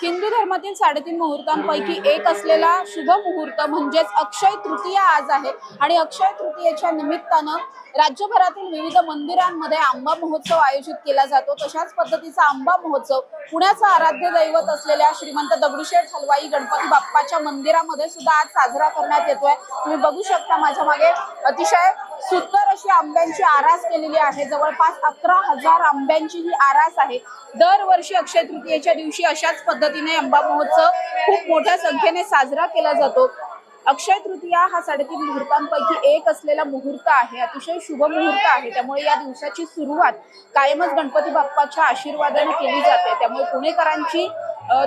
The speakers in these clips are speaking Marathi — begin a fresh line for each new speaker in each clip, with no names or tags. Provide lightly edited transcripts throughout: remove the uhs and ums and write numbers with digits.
हिंदू धर्मातील 3.5 मुहूर्तांपैकी एक असलेला शुभ मुहूर्त म्हणजेच अक्षय तृतीया आज आहे आणि अक्षय तृतीयेच्या निमित्तानं राज्यभरातील विविध मंदिरांमध्ये आंबा महोत्सव आयोजित केला जातो। तशाच पद्धतीचा आंबा महोत्सव पुण्याचा आराध्य दैवत असलेल्या श्रीमंत दगडूशेठ हलवाई गणपती बाप्पाच्या मंदिरामध्ये सुद्धा आज साजरा करण्यात येतोय। तुम्ही बघू शकता माझ्या मागे अतिशय सुंदर अशी आंब्यांची आरास केलेली आहे। जवळपास 11,000 आंब्यांची ही आरास आहे। दरवर्षी अक्षय तृतीयेच्या दिवशी अशाच पद्धतीने आंबा महोत्सव खूप मोठ्या संख्येने साजरा केला जातो। अक्षय तृतीया हा 3.5 मुहूर्तांपैकी एक असलेला मुहूर्त आहे, अतिशय शुभ मुहूर्त आहे। त्यामुळे या दिवसाची सुरुवात कायमच गणपती बाप्पाच्या आशीर्वादाने केली जाते। त्यामुळे पुणेकरांची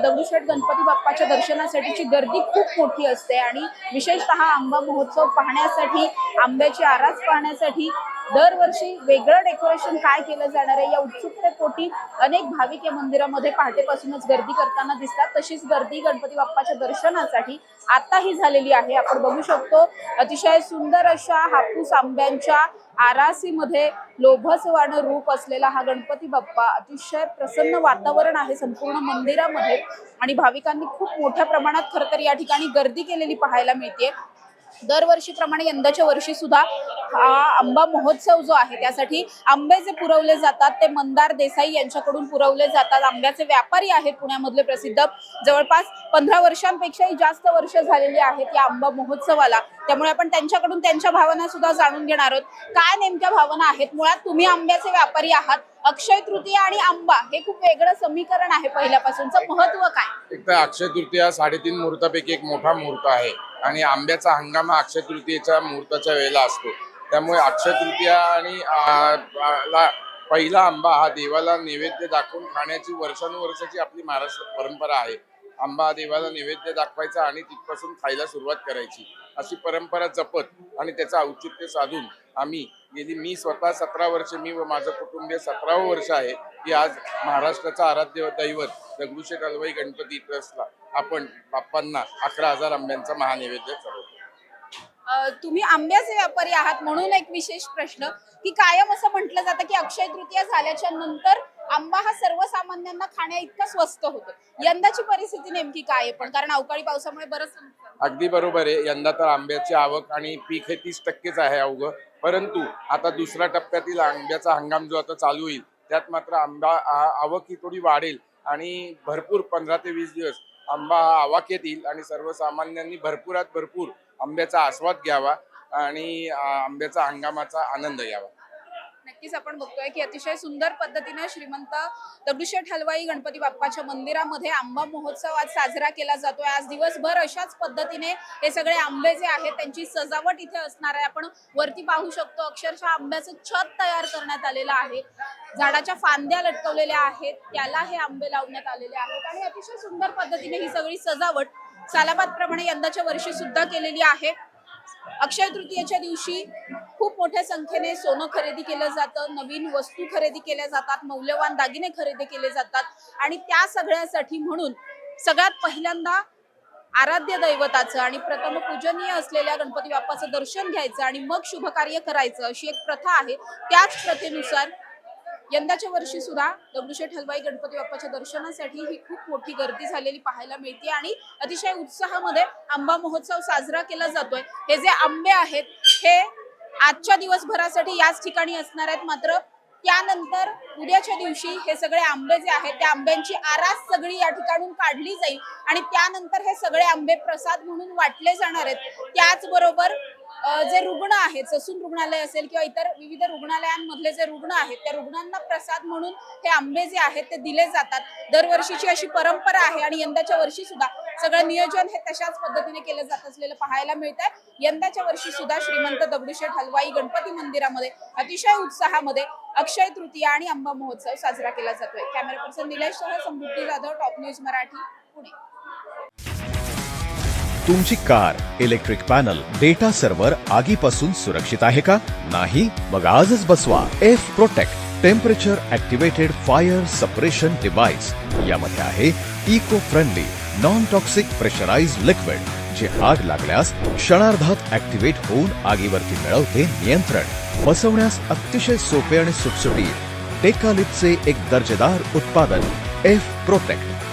दगडूशेठ गणपती बाप्पाच्या दर्शनासाठीची गर्दी खूप मोठी असते आणि विशेषतः आंबा महोत्सव पाहण्यासाठी, आंब्याची आरास पाहण्यासाठी दरवर्षी वेगळं डेकोरेशन काय केलं जाणार आहे या उत्सुकतेपोटी अनेक भाविक या मंदिरामध्ये पहाटेपासूनच गर्दी करताना दिसतात। तशीच गर्दी गणपती बाप्पाच्या दर्शनासाठी आताही झालेली आहे। आपण बघू शकतो अतिशय सुंदर अशा हापूस आंब्यांच्या आरासीमध्ये लोभसवाणं रूप असलेला हा गणपती बाप्पा, अतिशय प्रसन्न वातावरण आहे संपूर्ण मंदिरामध्ये आणि भाविकांनी खूप मोठ्या प्रमाणात खरं तर या ठिकाणी गर्दी केलेली पाहायला मिळते। दरवर्षीप्रमाणे यंदाच्या वर्षी सुद्धा हा आंबा महोत्सव जो आहे त्यासाठी आंबे जे पुरवले जातात ते मंदार देसाई यांच्याकडून पुरवले जातात। आंब्याचे व्यापारी आहेत पुण्यामधले प्रसिद्ध, जवळपास 15 वर्षांपेक्षाही जास्त वर्ष झालेली आहेत या आंबा महोत्सवाला। त्यामुळे आपण त्यांच्याकडून त्यांच्या भावना सुद्धा जाणून घेणार आहोत। काय नेमक्या भावना आहेत? मुळात तुम्ही आंब्याचे व्यापारी आहात, अक्षय तृतीया आणि आंबा हे खूप वेगळं समीकरण आहे, पहिल्यापासूनचं महत्व काय?
एक तर अक्षय तृतीया 3.5 मुहूर्तापैकी एक मोठा मुहूर्त आहे आणि आंब्याचा हंगाम हा अक्षय तृतीयेच्या मुहूर्ताच्या वेळेला असतो। त्यामुळे अक्षय तृतीया आणि पहिला आंबा हा देवाला नैवेद्य दाखवून खाण्याची वर्षानुवर्षाची आपली महाराष्ट्रात परंपरा आहे। आंबा देवाला नैवेद्य दाखवायचा आणि तिथपासून खायला सुरुवात करायची, अशी परंपरा जपत आणि त्याचं औचित्य साधून आम्ही मी स्वतः 17 वर्ष, मी व माझं कुटुंबीय 17वं वर्ष आहे की आज महाराष्ट्राचा आराध्य दैवत दगडूशेठ हलवाई गणपती ट्रस्टला आपण बाप्पांना 11,000 आंब्यांचा महानैवेद्य चढवतो।
तुम्ही आंब्याचे व्यापारी आहात म्हणून एक विशेष प्रश्न की कायम असं म्हटलं जातं की अक्षय तृतीया झाल्याच्या नंतर आंबा हा सर्वसामान्यांना खाण्या इतका स्वस्त होतो। यंदाची परिस्थिती नेमकी काय आहे? पण कारण अवकाळी पावसामुळे बरंच
अगदी बरोबर आहे। यंदा तर आंब्याची आवक आणि पीक हे 30% आहे अवघं, परंतु आता दुसऱ्या टप्प्यातील आंब्याचा हंगाम जो आता चालू होईल त्यात मात्र आंबा आवक ही थोडी वाढेल आणि भरपूर 15 ते 20 दिवस आंबा आवाक्यात येईल आणि सर्वसामान्यांनी भरपुरात भरपूर आंब्याचा आस्वाद घ्यावा आणि आंब्याचा हंगामाचा आनंद घ्यावा।
नक्कीच आपण बघतोय की अतिशय सुंदर पद्धतीने श्रीमंत दगडूशेठ हलवाई गणपती बाप्पाच्या मंदिरामध्ये आंबा महोत्सव आज साजरा केला जातोय। आज दिवसभर अशाच पद्धतीने हे सगळे आंबे जे आहेत त्यांची सजावट इथे असणार आहे। आपण वरती पाहू शकतो अक्षरशः आंब्याचं छत तयार करण्यात आलेलं आहे, झाडाच्या फांद्या लटकवलेल्या आहेत, त्याला हे आंबे लावण्यात आलेले आहेत आणि अतिशय सुंदर पद्धतीने ही सगळी सजावट सालाबाद प्रमाणे यंदाच्या वर्षी सुद्धा केलेली आहे। अक्षय तृतीयेच्या दिवशी खूप मोठ्या संख्येने सोनं खरेदी केलं जातं, नवीन वस्तू खरेदी केल्या जातात, मौल्यवान दागिने खरेदी केले जातात आणि त्या सगळ्यासाठी म्हणून सगळ्यात पहिल्यांदा आराध्य दैवताचं आणि प्रथम पूजनीय असलेल्या गणपती बाप्पाचं दर्शन घ्यायचं आणि मग शुभ कार्य करायचं अशी एक प्रथा आहे। त्याच प्रथेनुसार यंदाच्या वर्षी सुद्धा दगडूशेठ हलवाई गणपती बाप्पाच्या दर्शनासाठी ही खूप मोठी गर्दी झालेली पाहायला मिळते आणि अतिशय उत्साहामध्ये आंबा महोत्सव साजरा केला जातोय। हे जे आंबे आहेत हे आजच्या दिवसभरासाठी याच ठिकाणी असणार आहेत, मात्र त्यानंतर उद्याच्या दिवशी हे सगळे आंबे जे आहेत त्या आंब्यांची आरास सगळी या ठिकाणून काढली जाईल आणि त्यानंतर हे सगळे आंबे प्रसाद म्हणून वाटले जाणार आहेत। त्याचबरोबर जे रुग्ण आहेत, ससून रुग्णालय असेल किंवा इतर विविध रुग्णालयांमधले जे रुग्ण आहेत त्या रुग्णांना प्रसाद म्हणून हे आंबे जे आहेत ते दिले जातात। दरवर्षीची अशी परंपरा आहे आणि यंदाच्या वर्षी सुद्धा सगळं नियोजन हे तशाच पद्धतीने केलं जात असलेलं पाहायला मिळतंय। यंदाच्या वर्षी सुद्धा श्रीमंत दगडूशेठ हलवाई गणपती मंदिरामध्ये अतिशय उत्साहामध्ये अक्षय तृतीया आणि आंबा महोत्सव साजरा केला जातोय। कॅमेरा पर्सन निलेशसह समृद्धी जाधव, टॉप न्यूज मराठी, पुणे।
तुमची car, electric panel, data server आगीपासून सुरक्षित आहे का? नाही? मग आजच बसवा F protect temperature activated fire suppression device. यामध्ये आहे eco friendly non toxic pressurised liquid जे आग लागल्यास क्षणार्धात ऍक्टिव्हेट होऊन आगीवरती मिळवते नियंत्रण। बसवण्यास अतिशय सोपे आणि सुटसुटीत टेकालिपचे एक दर्जेदार उत्पादन एफ प्रोटेक्ट।